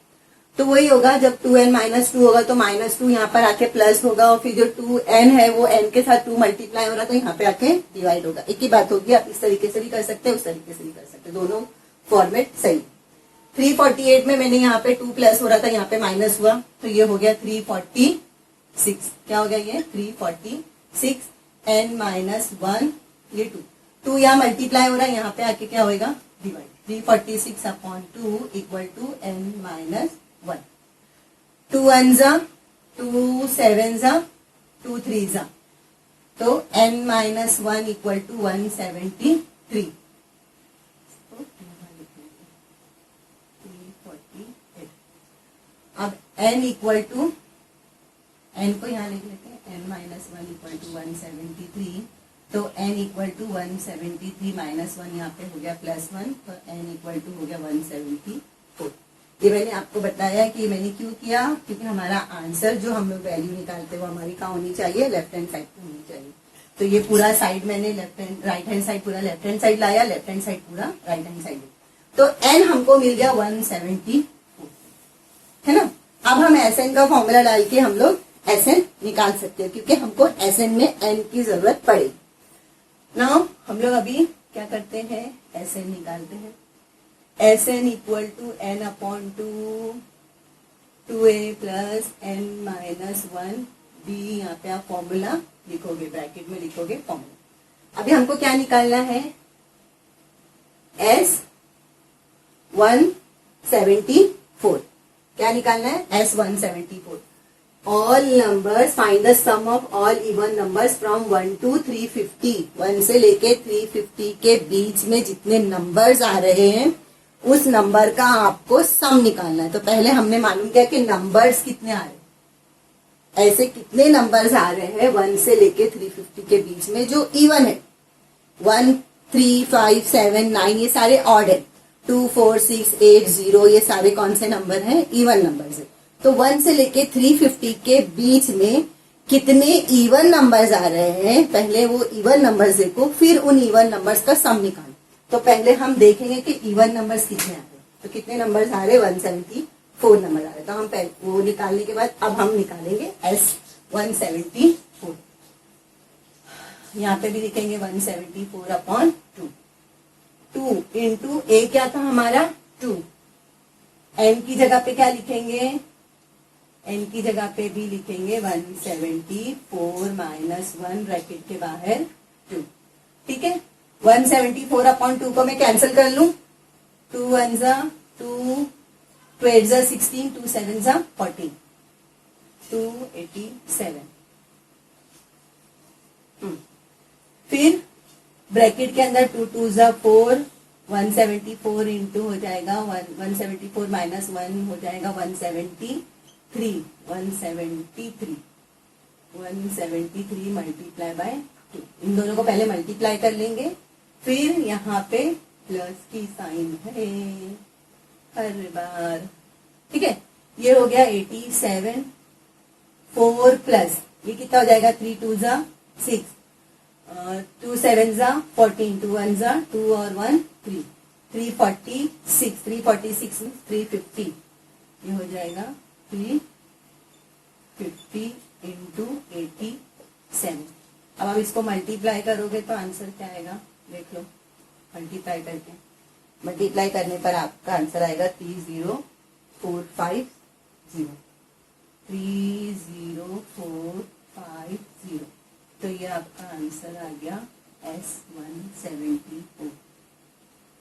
तो वही होगा, जब 2n माइनस 2 होगा तो माइनस 2 यहाँ पर आके प्लस होगा और फिर जो 2n है वो n के साथ 2 मल्टीप्लाई हो रहा तो यहाँ पे आके डिवाइड होगा। एक ही बात होगी, आप इस तरीके से भी कर सकते हैं, उस तरीके से भी कर सकते हैं, दोनों फॉर्मेट सही। 348 में मैंने यहाँ पे 2 प्लस हो रहा था, यहाँ पे माइनस हुआ तो ये हो गया 346। क्या हो गया ये 346 n माइनस 1, ये 2 यहाँ मल्टीप्लाई हो रहा है, यहाँ पे आके क्या होगा divide. 346 upon 2 equal to n minus 1। 2 1 जा 2 7 जा 2 3 जा, तो n माइनस 1 इक्वल टू 173। अब n इक्वल टू, n को यहाँ लिख लेते हैं, n माइनस 1 इक्वल टू 173, तो n इक्वल टू 173 माइनस 1 यहाँ पे हो गया प्लस 1, तो n इक्वल टू हो गया 174। ये मैंने आपको बताया कि मैंने क्यों किया, क्योंकि हमारा आंसर जो हम लोग वैल्यू निकालते हैं वो हमारी कहाँ होनी चाहिए, लेफ्ट हैंड साइड पे होनी चाहिए। तो ये पूरा साइड मैंने राइट हैंड साइड पूरा लेफ्ट हैंड साइड लाया, लेफ्ट हैंड साइड पूरा राइट हैंड साइड, तो n हमको मिल गया 174, है ना। अब हम Sn का फॉर्मूला डाल के हम लोग Sn निकाल सकते हैं, क्योंकि हमको Sn में n की जरूरत पड़ेगी। नाउ हम लोग अभी क्या करते हैं, Sn निकालते हैं। Sn equal to n upon 2a plus n minus 1 d, यहाँ पे आप फॉर्मूला लिखोगे, ब्रैकेट में लिखोगे फॉर्मूला। अभी हमको क्या निकालना है, S174, क्या निकालना है S174। All numbers, find the sum of all even numbers from 1 to 350। 1 से लेके 350 के बीच में जितने नंबर्स आ रहे हैं उस नंबर का आपको सम निकालना है। तो पहले हमने मालूम किया कि नंबर्स कितने आ रहे हैं, ऐसे कितने नंबर्स आ रहे हैं 1 से लेके 350 के बीच में जो इवन है। 1 3 5 7 9 ये सारे ऑड है, 2 4 6 8 0 ये सारे कौन से नंबर हैं, इवन नंबर्स है। तो 1 से लेके 350 के बीच में कितने इवन नंबर्स आ रहे हैं, पहले वो इवन नंबर्स देखो, फिर उन इवन नंबर्स का सम निकालो। तो पहले हम देखेंगे कि इवन नंबर्स कितने आ रहे हैं। तो कितने नंबर्स आ रहे हैं, 174 नंबर आ रहे हैं। तो हम पहले वो निकालने के बाद अब हम निकालेंगे S174। यहाँ पे भी लिखेंगे 174 अपॉन 2 इंटू ए क्या था हमारा 2, n की जगह पे क्या लिखेंगे, n की जगह पे भी लिखेंगे 174 माइनस 1 ब्रैकेट के बाहर 2, ठीक है। 174 अपॉन 2 को मैं कैंसिल कर लूं, 2 1 जा 2, 2 8 जा 16, 2 7 जा 14, 287। फिर ब्रैकेट के अंदर 2 2 जा 4, 174 इंटू हो जाएगा 174 माइनस 1 हो जाएगा 173, 173 मल्टीप्लाई बाय 2। इन दोनों को पहले मल्टीप्लाई कर लेंगे, फिर यहाँ पे प्लस की साइन है हर बार, ठीक है। ये हो गया 87, 4 प्लस ये कितना हो जाएगा 3 2 जा 6, 2 7 जा 14, 2 1 जा 2 और 1 3, 346 में 350, ये हो जाएगा 350 इंटू 87। अब आप इसको मल्टीप्लाई करोगे तो आंसर क्या आएगा, देख लो। मल्टीप्लाई करके, मल्टीप्लाई करने पर आपका आंसर आएगा 30450, 30450। तो ये आपका आंसर आ गया S174,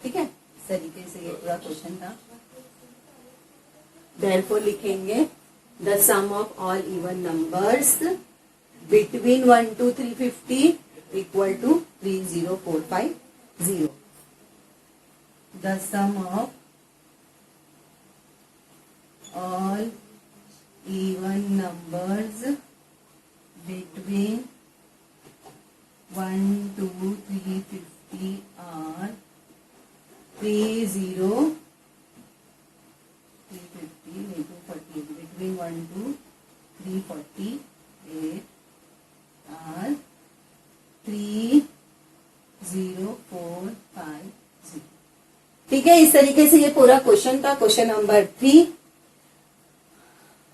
ठीक है। इस तरीके से ये पूरा क्वेश्चन था। देयरफॉर लिखेंगे the sum of all even numbers between 1 to 350 equal to 30450. The sum of all even numbers between 1 to 350 are 350 into 40 between 1 to 348 are 30450. ठीक है, इस तरीके से ये पूरा क्वेश्चन था, क्वेश्चन नंबर 3.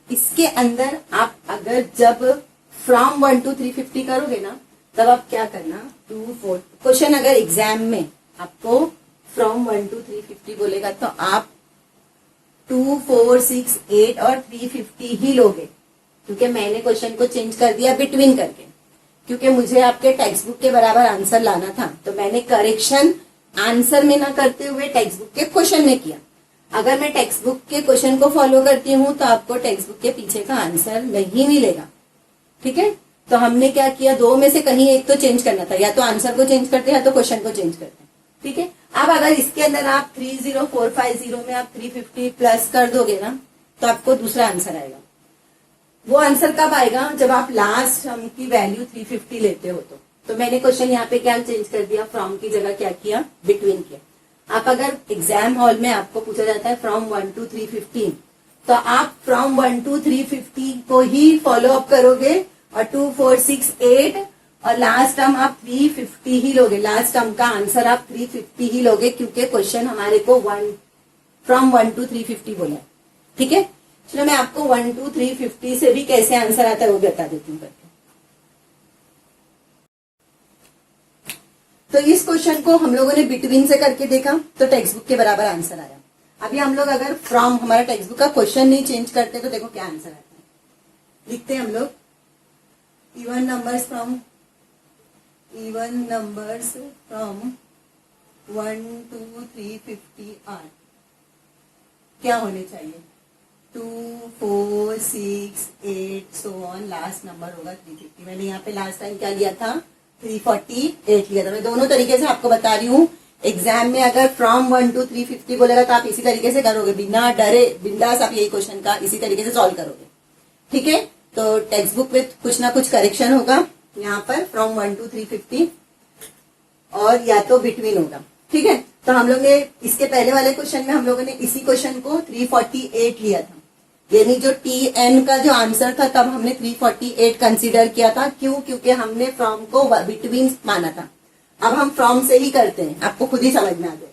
इसके अंदर आप अगर जब फ्रॉम 1 to 350 करोगे ना, तब आप क्या करना, 2-4 क्वेश्चन अगर एग्जाम में आपको फ्रॉम 1 to 350 बोलेगा तो आप 2, 4, 6, 8 और 350 ही लोगे, क्योंकि मैंने क्वेश्चन को चेंज कर दिया बिटवीन करके, क्योंकि मुझे आपके टेक्स्ट बुक के बराबर आंसर लाना था. तो मैंने करेक्शन आंसर में ना करते हुए टेक्स्ट बुक के क्वेश्चन में किया. अगर मैं टेक्स्ट बुक के क्वेश्चन को फॉलो करती हूँ तो आपको टेक्स्ट बुक के पीछे का आंसर नहीं मिलेगा. ठीक है, तो हमने क्या किया, दो में से कहीं एक तो चेंज करना था, या तो आंसर को चेंज करते हैं या तो क्वेश्चन को चेंज करते हैं. ठीक है, अब अगर इसके अंदर आप 30450 में आप 350 प्लस कर दोगे ना, तो आपको दूसरा आंसर आएगा. वो आंसर कब आएगा, जब आप लास्ट टर्म की वैल्यू 350 लेते हो. तो मैंने क्वेश्चन यहाँ पे क्या चेंज कर दिया, फ्रॉम की जगह क्या किया, बिटवीन किया. आप अगर एग्जाम हॉल में आपको पूछा जाता है फ्रॉम 1 to 350, तो आप फ्रॉम 1 to 350 को ही फॉलो अप करोगे, और 2, 4, 6, 8 और लास्ट टर्म आप 350 ही लोगे. लास्ट टर्म का आंसर आप 350 ही लोगे, क्योंकि क्वेश्चन हमारे को फ्रॉम 1 to 350 बोला है. ठीक है, चलो मैं आपको 1 to 350 से भी कैसे आंसर आता है वो बता देती हूँ करके. तो इस क्वेश्चन को हम लोगों ने बिटवीन से करके देखा तो टेक्स्ट बुक के बराबर आंसर आया. अभी हम लोग अगर फ्रॉम हमारा टेक्स्ट बुक का क्वेश्चन नहीं चेंज करते तो देखो क्या आंसर आता है. लिखते हैं हम लोग, even numbers from 1 to 350 are क्या होने चाहिए, 2, 4, 6, 8 सो ऑन. लास्ट नंबर होगा 350. मैंने यहाँ पे लास्ट टाइम क्या लिया था, 348 लिया था. मैं दोनों तरीके से आपको बता रही हूँ. एग्जाम में अगर फ्रॉम 1 to 350 बोलेगा तो आप इसी तरीके से करोगे, बिना डरे बिंदास आप यही क्वेश्चन का इसी तरीके से सॉल्व करोगे. ठीक है, तो टेक्स्ट बुक में कुछ ना कुछ करेक्शन होगा यहाँ पर, फ्रॉम 1 to 350 और या तो बिटवीन होगा. ठीक है, तो हम लोग ने इसके पहले वाले क्वेश्चन में हम लोगों ने इसी क्वेश्चन को 348 लिया था, यानी जो TN का जो आंसर था तब हमने 348 कंसीडर किया था. क्यों, क्योंकि हमने फ्रॉम को बिटवीन माना था. अब हम फ्रॉम से ही करते हैं, आपको खुद ही समझ में आ जाएगा.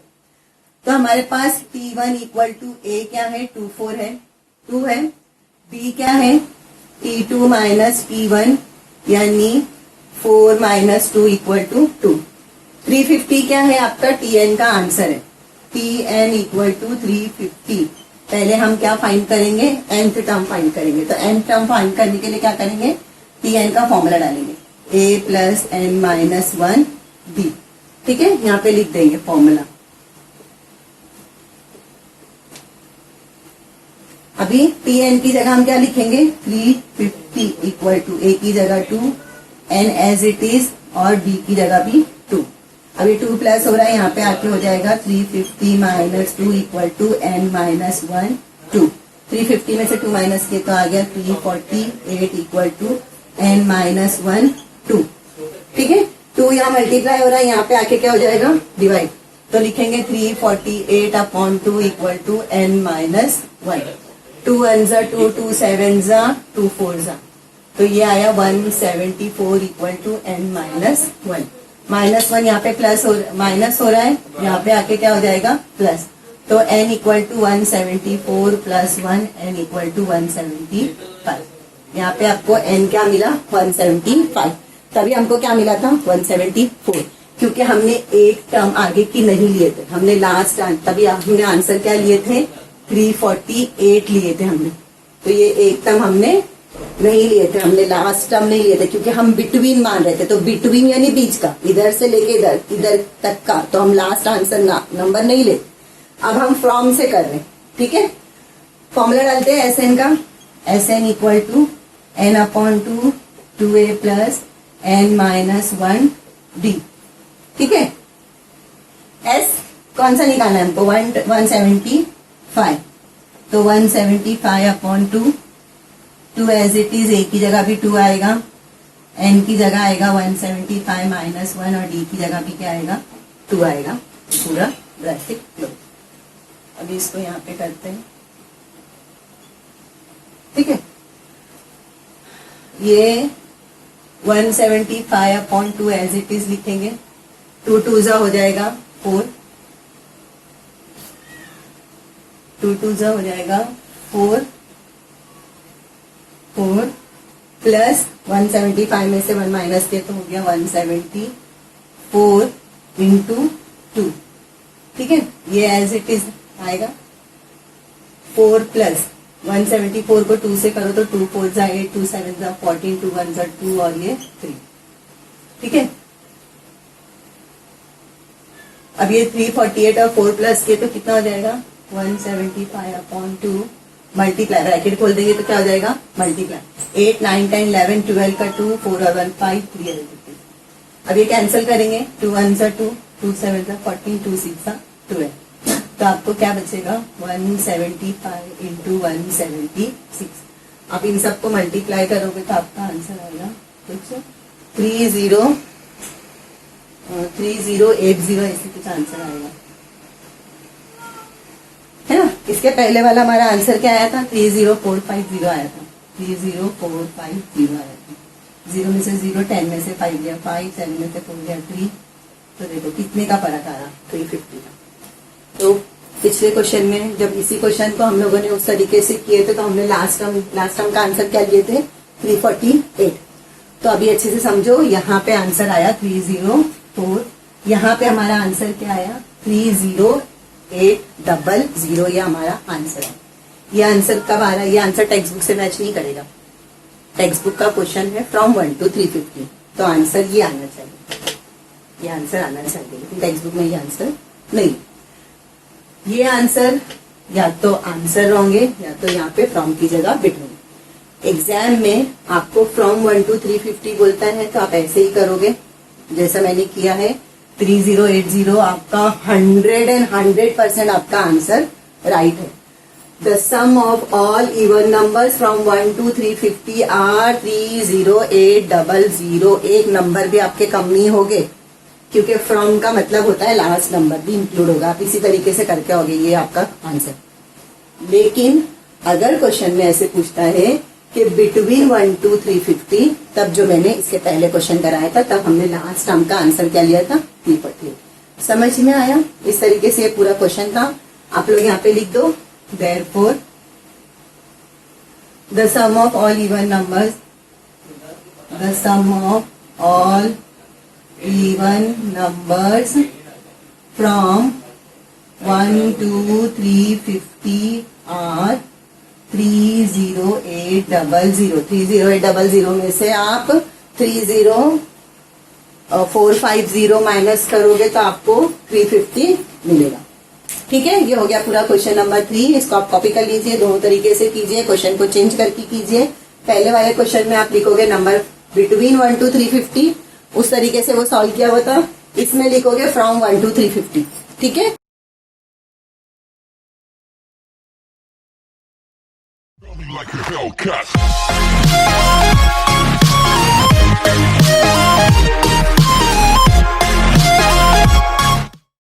तो हमारे पास T1 इक्वल टू A क्या है, 24 है, 2 है. B क्या है, T2 माइनस T1 यानी 4 माइनस 2 इक्वल टू 2. 350 क्या है आपका, TN का आंसर है. TN equal to 350. पहले हम क्या फाइंड करेंगे, nth टर्म फाइंड करेंगे. तो nth टर्म फाइंड करने के लिए क्या करेंगे, Tn का फॉर्मूला डालेंगे, a plus n minus 1 b. ठीक है, यहाँ पे लिख देंगे फॉर्मूला. अभी Tn की जगह हम क्या लिखेंगे, 350 इक्वल टू a की जगह 2, n एज इट इज और b की जगह भी 2. अभी 2 प्लस हो रहा है, यहाँ पे आके हो जाएगा 350 minus 2 equal to n minus 1 2. 350 में से 2 माइनस किए तो आ गया 348 इक्वल टू n माइनस 1 2. ठीक है, 2 यहाँ मल्टीप्लाई हो रहा है, यहाँ पे आके क्या हो जाएगा, डिवाइड. तो लिखेंगे 348 upon 2 equal to n minus 1. 2 1 जा 2, 2 7 जा 2 4 जा, तो ये आया 174 इक्वल टू n माइनस 1. -1 यहाँ पे प्लस माइनस हो रहा है, यहाँ पे आके क्या हो जाएगा, प्लस. तो n equal to 174 plus 1, n equal to 175. यहाँ पे आपको n क्या मिला, 175. तभी हमको क्या मिला था, 174, क्योंकि हमने एक टर्म आगे की नहीं लिए थे, हमने लास्ट टाइम तभी हमने आंसर क्या लिए थे, 348 लिए थे हमने. तो ये एक टर्म हमने नहीं लिए थे, हमने लास्ट टर्म नहीं लिए थे, क्योंकि हम बिटवीन मान रहे थे. तो बिटवीन यानी बीच का, इधर से लेके इधर तक का, तो हम लास्ट आंसर नंबर नहीं ले. अब हम फ्रॉम से कर रहे हैं. ठीक है, फॉर्मूला डालते हैं Sn का, S N equal to N upon two A plus N minus 1 D. ठीक है, एस कौन सा निकालना है हमको? 175। तो 175 upon two as it is, A की जगह भी 2 आएगा, एन की जगह आएगा 175 माइनस 1 और डी की जगह भी क्या आएगा? 2 आएगा। पूरा ब्रैकेट क्लोज। अभी इसको यहाँ पे करते हैं। ठीक है, ये 175 अपॉन 2 एज इट इज लिखेंगे। 2 2 जा हो जाएगा 4, 2 2 जा हो जाएगा 4 प्लस 175 में से 1 माइनस किया तो हो गया 174 इंटू 2। ठीक है, ये एज इट इज आएगा। 4 प्लस 174 को 2 से करो तो 2 4 जा 8, 2 7 जा 14, 2 1 जा 2 और ये 3। ठीक है, अब ये 348 और 4 प्लस के तो कितना हो जाएगा? 175 अपॉन 2 मल्टीप्लाई, ब्रैकेट खोल देंगे तो क्या हो जाएगा? मल्टीप्लाई 8 9 10 11 12 का 2, 4 और 1 5, 3 और 2। अब ये कैंसिल करेंगे, 2 1 जा 2, 2 7 जा 14, 2 6 जा 12। तो आपको क्या बचेगा? 175 इंटू 176। आप इन सबको मल्टीप्लाई करोगे तो आपका आंसर आएगा कुछ 3080 ऐसे कुछ आंसर आएगा, है ना। इसके पहले वाला हमारा आंसर क्या आया था? 30450 आया था। 30450 आया था। 0 में से 0, 10 में से 5 गया 5, 7 में से 4 गया 3। तो देखो कितने का फर्क आ रहा? 350 का। तो पिछले क्वेश्चन में जब इसी क्वेश्चन को हम लोगों ने उस तरीके से किए थे तो हमने लास्ट टर्म का आंसर क्या लिए थे? 348। तो अभी अच्छे से समझो, यहाँ पे आंसर आया 304, यहाँ पे हमारा आंसर क्या आया? 30800। ये हमारा आंसर है। ये आंसर कब आ रहा है? ये आंसर टेक्स्ट बुक से मैच नहीं करेगा। टेक्स्ट बुक का क्वेश्चन है फ्रॉम 1 to 350, तो आंसर ये आना चाहिए, ये आंसर आना चाहिए, लेकिन टेक्स्ट बुक में ये आंसर नहीं। ये आंसर या तो आंसर रॉन्ग है या तो यहाँ पे फ्रॉम की जगह बिटवीन। एग्जाम में आपको फ्रॉम 1 to 350 बोलता है तो आप ऐसे ही करोगे जैसा मैंने किया है। 3080 आपका 100% आपका आंसर राइट है। The sum of all even numbers from 1 to 350 are 30800। एक नंबर भी आपके कम नहीं होगे, क्योंकि फ्रॉम का मतलब होता है लास्ट नंबर भी इंक्लूड होगा। आप इसी तरीके से करके होगे ये आपका आंसर। लेकिन अगर क्वेश्चन में ऐसे पूछता है कि बिटवीन 1 to 350, तब जो मैंने इसके पहले क्वेश्चन कराया था तब हमने लास्ट टर्म का आंसर क्या लिया था? 348। समझ में आया? इस तरीके से ये पूरा क्वेश्चन था। आप लोग यहाँ पे लिख दो, therefore the sum of all even numbers, the sum of all even numbers from 1 to 350 are 30800। 30800 में से आप 30450 माइनस करोगे तो आपको 350 मिलेगा। ठीक है, ये हो गया पूरा क्वेश्चन नंबर 3। इसको आप कॉपी कर लीजिए, दोनों तरीके से कीजिए, क्वेश्चन को चेंज करके कीजिए। पहले वाले क्वेश्चन में आप लिखोगे नंबर बिटवीन 1 to 350, उस तरीके से वो सॉल्व किया हुआ था। इसमें लिखोगे फ्रॉम 1 to 350। ठीक है, Like a Hellcat.